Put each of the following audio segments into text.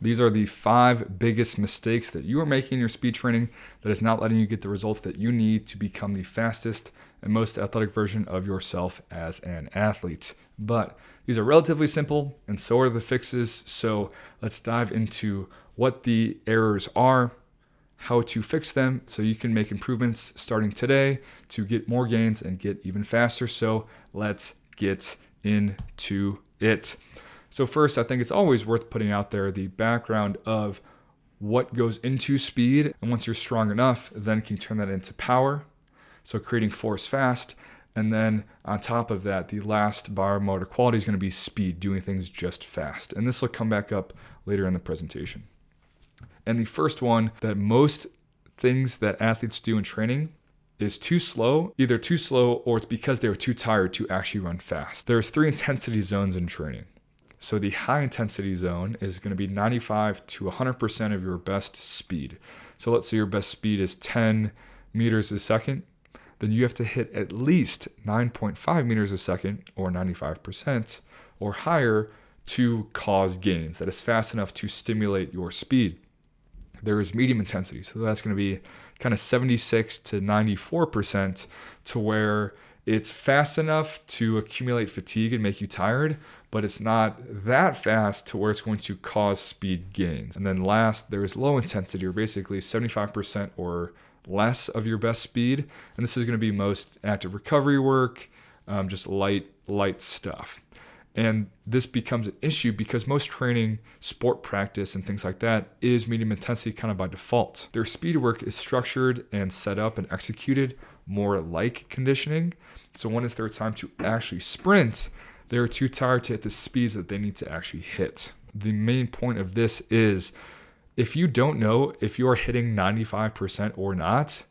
These are the 5 biggest mistakes that you are making in your speed training that is not letting you get the results that you need to become the fastest and most athletic version of yourself as an athlete. But these are relatively simple, and so are the fixes. So let's dive into what the errors are, how to fix them so you can make improvements starting today to get more gains and get even faster. So let's get into it. So first, I think it's always worth putting out there the background of what goes into speed. And once you're strong enough, then can you turn that into power? So creating force fast. And then on top of that, the last biomotor quality is going to be speed, doing things just fast. And this will come back up later in the presentation. And the first one that most things that athletes do in training is too slow, either too slow or it's because they were too tired to actually run fast. There's 3 intensity zones in training. So the high intensity zone is going to be 95 to 100% of your best speed. So let's say your best speed is 10 meters a second. Then you have to hit at least 9.5 meters a second or 95% or higher to cause gains. That is fast enough to stimulate your speed. There is medium intensity. So that's going to be kind of 76 to 94% to where it's fast enough to accumulate fatigue and make you tired, but it's not that fast to where it's going to cause speed gains. And then last, there is low intensity, or basically 75% or less of your best speed. And this is going to be most active recovery work, just light stuff. And this becomes an issue because most training, sport practice, and things like that is medium intensity kind of by default. Their speed work is structured and set up and executed more like conditioning. So when it's their time to actually sprint, they're too tired to hit the speeds that they need to actually hit. The main point of this is if you don't know if you're hitting 95% or not,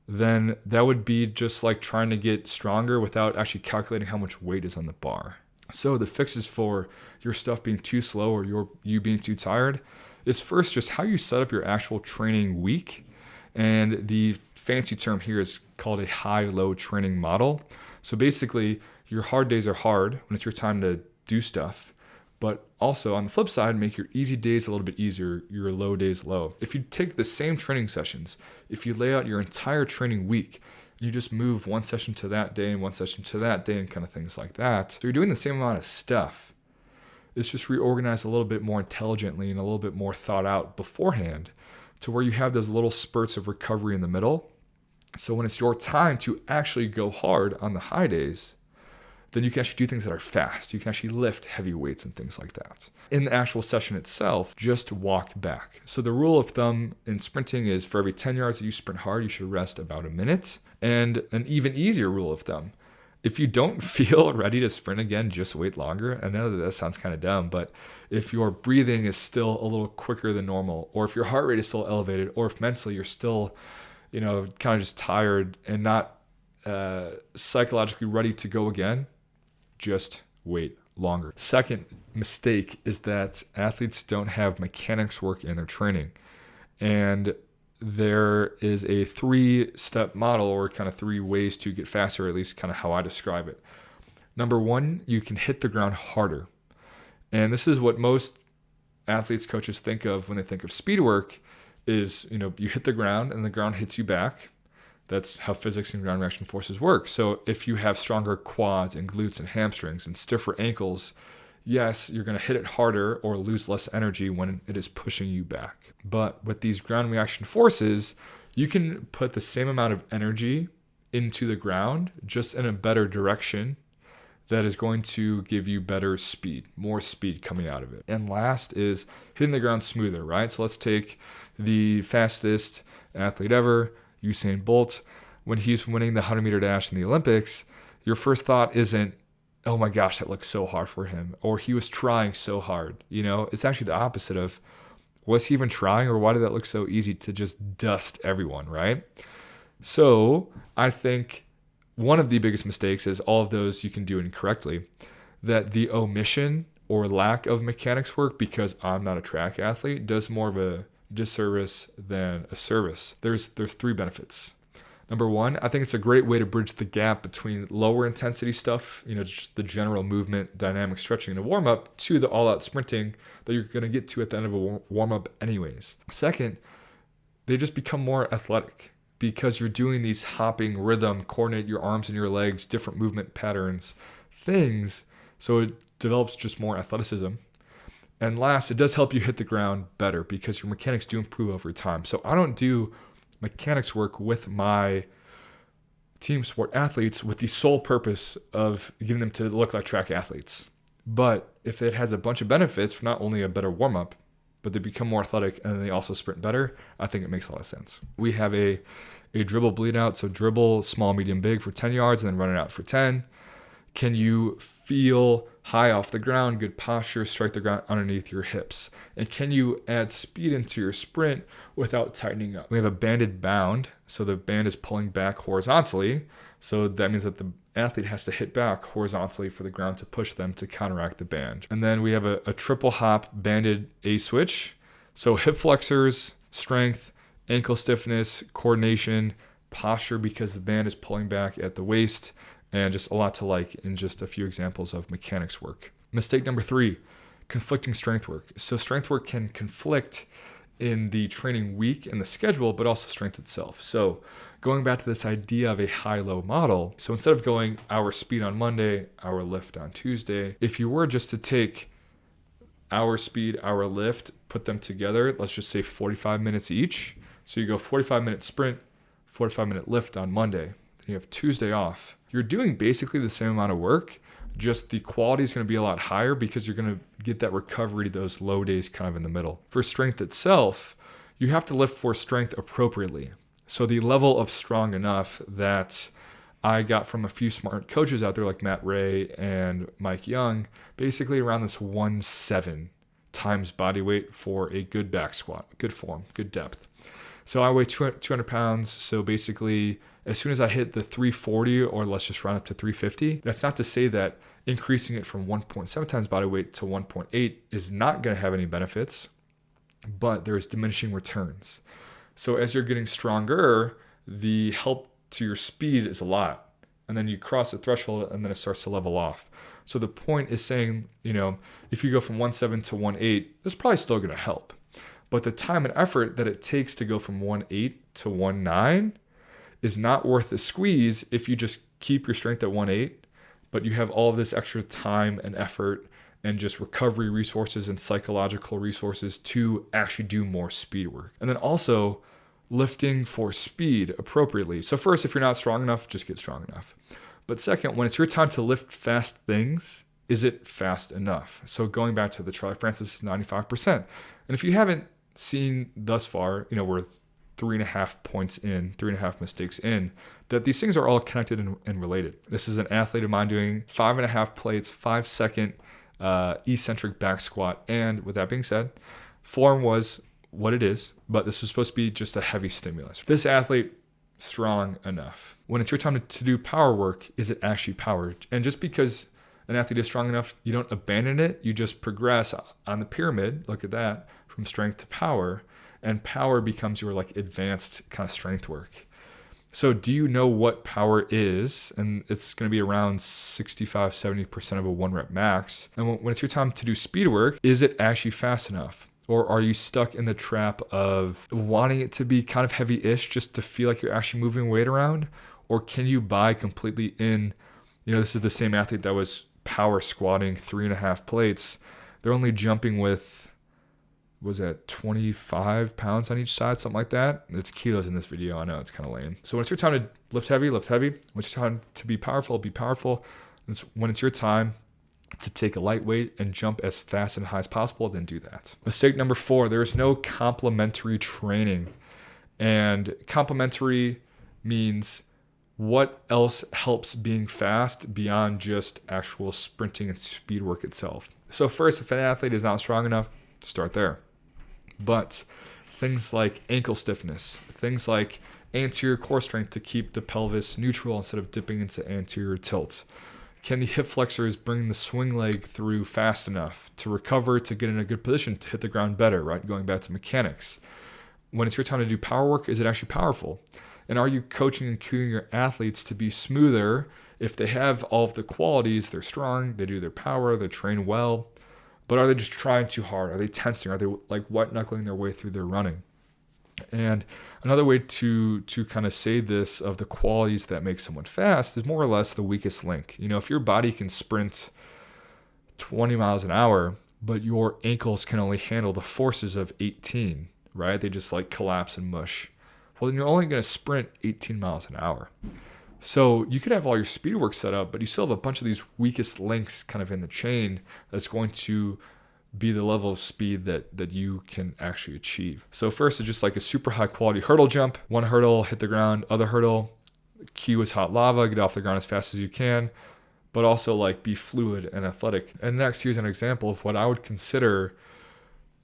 then that would be just like trying to get stronger without actually calculating how much weight is on the bar. So the fixes for your stuff being too slow or you being too tired is first just how you set up your actual training week. And the fancy term here is called a high-low training model. So basically, your hard days are hard when it's your time to do stuff. But also on the flip side, make your easy days a little bit easier, your low days low. If you take the same training sessions, if you lay out your entire training week, you just move one session to that day and one session to that day and kind of things like that. So you're doing the same amount of stuff. It's just reorganized a little bit more intelligently and a little bit more thought out beforehand to where you have those little spurts of recovery in the middle. So when it's your time to actually go hard on the high days, then you can actually do things that are fast. You can actually lift heavy weights and things like that. In the actual session itself, just walk back. So the rule of thumb in sprinting is for every 10 yards that you sprint hard, you should rest about a minute. And an even easier rule of thumb, if you don't feel ready to sprint again, just wait longer. I know that sounds kind of dumb, but if your breathing is still a little quicker than normal, or if your heart rate is still elevated, or if mentally you're still, kind of just tired and not psychologically ready to go again, just wait longer. Second mistake is that athletes don't have mechanics work in their training. And there is a 3-step model, or kind of 3 ways to get faster, at least kind of how I describe it. Number 1, you can hit the ground harder. And this is what most athletes, coaches think of when they think of speed work is, you hit the ground and the ground hits you back. That's how physics and ground reaction forces work. So if you have stronger quads and glutes and hamstrings and stiffer ankles, yes, you're going to hit it harder or lose less energy when it is pushing you back. But with these ground reaction forces, you can put the same amount of energy into the ground, just in a better direction that is going to give you better speed, more speed coming out of it. And last is hitting the ground smoother, right? So let's take the fastest athlete ever, Usain Bolt. When he's winning the 100-meter dash in the Olympics, your first thought isn't, oh my gosh, that looks so hard for him, or he was trying so hard. It's actually the opposite of, was he even trying, or why did that look so easy to just dust everyone, right? So I think one of the biggest mistakes is all of those you can do incorrectly, that the omission or lack of mechanics work, because I'm not a track athlete, does more of a disservice than a service. There's 3 benefits. Number one, I think it's a great way to bridge the gap between lower intensity stuff, just the general movement, dynamic stretching in a warm up, to the all out sprinting that you're going to get to at the end of a warm up anyways. Second, they just become more athletic because you're doing these hopping rhythm, coordinate your arms and your legs, different movement patterns, things. So it develops just more athleticism. And last, it does help you hit the ground better because your mechanics do improve over time. So I don't do mechanics work with my team sport athletes with the sole purpose of getting them to look like track athletes. But if it has a bunch of benefits for not only a better warm-up, but they become more athletic and they also sprint better, I think it makes a lot of sense. We have a dribble bleed out. So dribble small, medium, big for 10 yards and then run it out for 10. Can you feel high off the ground, good posture, strike the ground underneath your hips? And can you add speed into your sprint without tightening up? We have a banded bound. So the band is pulling back horizontally. So that means that the athlete has to hit back horizontally for the ground to push them to counteract the band. And then we have a triple hop banded A switch. So hip flexors, strength, ankle stiffness, coordination, posture because the band is pulling back at the waist, and just a lot to like in just a few examples of mechanics work. Mistake number 3, conflicting strength work. So strength work can conflict in the training week and the schedule, but also strength itself. So going back to this idea of a high-low model, so instead of going hour speed on Monday, hour lift on Tuesday, if you were just to take hour speed, hour lift, put them together, let's just say 45 minutes each. So you go 45-minute sprint, 45-minute lift on Monday, then you have Tuesday off. You're doing basically the same amount of work, just the quality is going to be a lot higher because you're going to get that recovery to those low days kind of in the middle. For strength itself, you have to lift for strength appropriately. So the level of strong enough that I got from a few smart coaches out there like Matt Ray and Mike Young, basically around this 1.7 times body weight for a good back squat, good form, good depth. So I weigh 200 pounds. So basically, as soon as I hit the 340, or let's just round up to 350, that's not to say that increasing it from 1.7 times body weight to 1.8 is not going to have any benefits, but there's diminishing returns. So as you're getting stronger, the help to your speed is a lot. And then you cross the threshold and then it starts to level off. So the point is saying, if you go from 1.7 to 1.8, it's probably still going to help. But the time and effort that it takes to go from 1.8 to 1.9 is not worth the squeeze if you just keep your strength at 1.8, but you have all of this extra time and effort and just recovery resources and psychological resources to actually do more speed work. And then also lifting for speed appropriately. So first, if you're not strong enough, just get strong enough. But second, when it's your time to lift fast things, is it fast enough? So going back to the Charlie Francis 95%. And if you haven't seen thus far, we're 3.5 points in, 3.5 mistakes in, that these things are all connected and related. This is an athlete of mine doing 5.5 plates, 5-second eccentric back squat. And with that being said, form was what it is, but this was supposed to be just a heavy stimulus. This athlete, strong enough. When it's your time to do power work, is it actually power? And just because an athlete is strong enough, you don't abandon it. You just progress on the pyramid. Look at that, from strength to power. And power becomes your advanced kind of strength work. So do you know what power is? And it's going to be around 65-70% of a 1 rep max. And when it's your time to do speed work, is it actually fast enough? Or are you stuck in the trap of wanting it to be kind of heavy-ish just to feel like you're actually moving weight around? Or can you buy completely in, this is the same athlete that was power squatting 3.5 plates. They're only jumping with, was that 25 pounds on each side, something like that? It's kilos in this video. I know it's kind of lame. So when it's your time to lift heavy, lift heavy. When it's your time to be powerful, be powerful. When it's your time to take a lightweight and jump as fast and high as possible, then do that. Mistake number 4, there is no complementary training. And complementary means what else helps being fast beyond just actual sprinting and speed work itself. So first, if an athlete is not strong enough, start there. But things like ankle stiffness, things like anterior core strength to keep the pelvis neutral instead of dipping into anterior tilt. Can the hip flexors bring the swing leg through fast enough to recover, to get in a good position, to hit the ground better, right? Going back to mechanics. When it's your time to do power work, is it actually powerful? And are you coaching and cueing your athletes to be smoother? If they have all of the qualities, they're strong, they do their power, they train well, but are they just trying too hard? Are they tensing? Are they like white knuckling their way through their running? And another way to kind of say this of the qualities that make someone fast is more or less the weakest link. If your body can sprint 20 miles an hour, but your ankles can only handle the forces of 18, right? They just like collapse and mush. Well, then you're only going to sprint 18 miles an hour. So you could have all your speed work set up, but you still have a bunch of these weakest links kind of in the chain that's going to be the level of speed that you can actually achieve. So first, it's just like a super high quality hurdle jump. One hurdle, hit the ground, other hurdle, cue is hot lava, get off the ground as fast as you can, but also like be fluid and athletic. And next, here's an example of what I would consider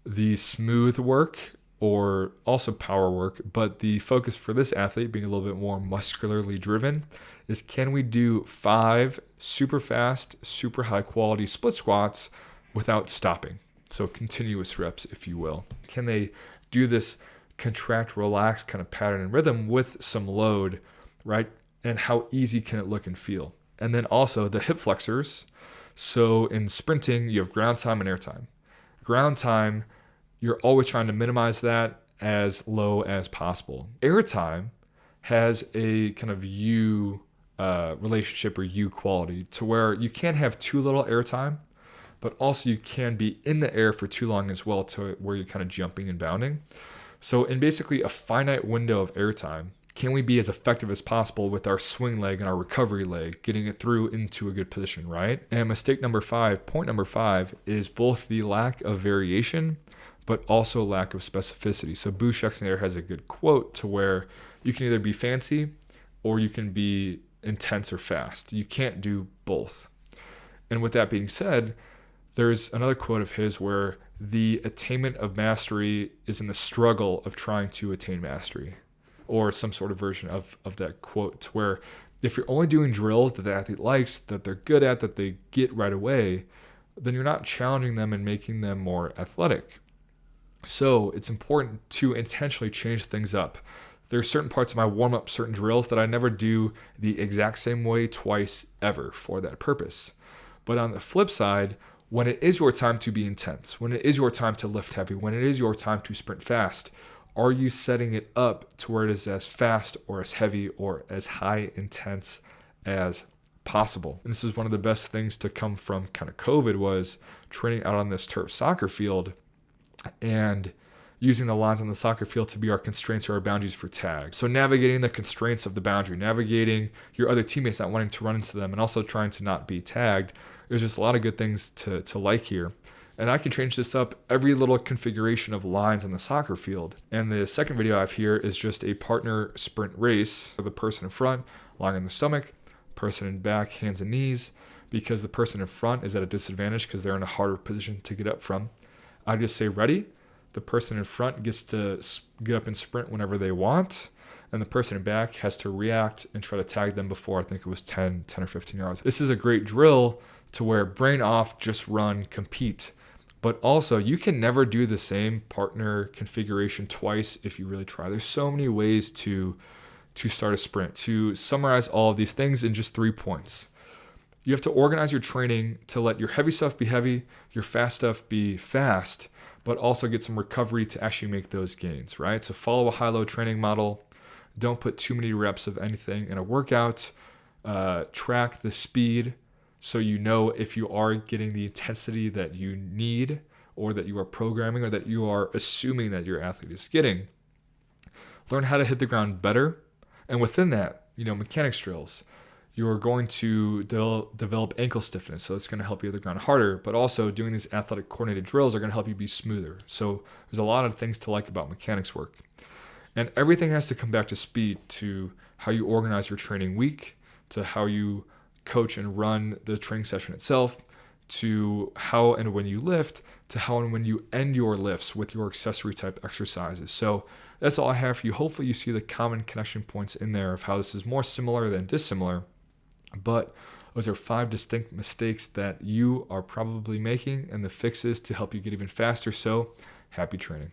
the smooth work or also power work, but the focus for this athlete being a little bit more muscularly driven is, can we do 5 super fast, super high quality split squats without stopping? So continuous reps, if you will. Can they do this contract, relax kind of pattern and rhythm with some load, right? And how easy can it look and feel? And then also the hip flexors. So in sprinting, you have ground time and air time. Ground time, you're always trying to minimize that as low as possible. Air time has a kind of U relationship or U quality to where you can't have too little air time, but also you can be in the air for too long as well, to where you're kind of jumping and bounding. So in basically a finite window of air time, can we be as effective as possible with our swing leg and our recovery leg, getting it through into a good position, right? And point number 5 is both the lack of variation, but also lack of specificity. So Boo Schexnayder has a good quote to where you can either be fancy or you can be intense or fast. You can't do both. And with that being said, there's another quote of his where the attainment of mastery is in the struggle of trying to attain mastery, or some sort of version of that quote, to where if you're only doing drills that the athlete likes, that they're good at, that they get right away, then you're not challenging them and making them more athletic. So it's important to intentionally change things up. There are certain parts of my warm-up, certain drills that I never do the exact same way twice ever for that purpose. But on the flip side, when it is your time to be intense, when it is your time to lift heavy, when it is your time to sprint fast, are you setting it up to where it is as fast or as heavy or as high intense as possible? And this is one of the best things to come from kind of COVID, was training out on this turf soccer field and using the lines on the soccer field to be our constraints or our boundaries for tag. So navigating the constraints of the boundary, navigating your other teammates not wanting to run into them, and also trying to not be tagged. There's just a lot of good things to like here. And I can change this up every little configuration of lines on the soccer field. And the second video I have here is just a partner sprint race. The person in front lying on the stomach, person in back, hands and knees, because the person in front is at a disadvantage because they're in a harder position to get up from. I just say ready. The person in front gets to get up and sprint whenever they want, and the person in back has to react and try to tag them before, I think it was 10 or 15 yards. This is a great drill to where brain off, just run, compete. But also, you can never do the same partner configuration twice if you really try. There's so many ways to start a sprint. To summarize all of these things in just 3 points. You have to organize your training to let your heavy stuff be heavy, your fast stuff be fast, but also get some recovery to actually make those gains, right? So follow a high-low training model. Don't put too many reps of anything in a workout. Track the speed so you know if you are getting the intensity that you need, or that you are programming, or that you are assuming that your athlete is getting. Learn how to hit the ground better. And within that, mechanics drills. You're going to develop ankle stiffness, so it's going to help you hit the ground harder, but also doing these athletic coordinated drills are going to help you be smoother. So there's a lot of things to like about mechanics work. And everything has to come back to speed, to how you organize your training week, to how you coach and run the training session itself, to how and when you lift, to how and when you end your lifts with your accessory type exercises. So that's all I have for you. Hopefully you see the common connection points in there of how this is more similar than dissimilar. But those are 5 distinct mistakes that you are probably making, and the fixes to help you get even faster. So happy training.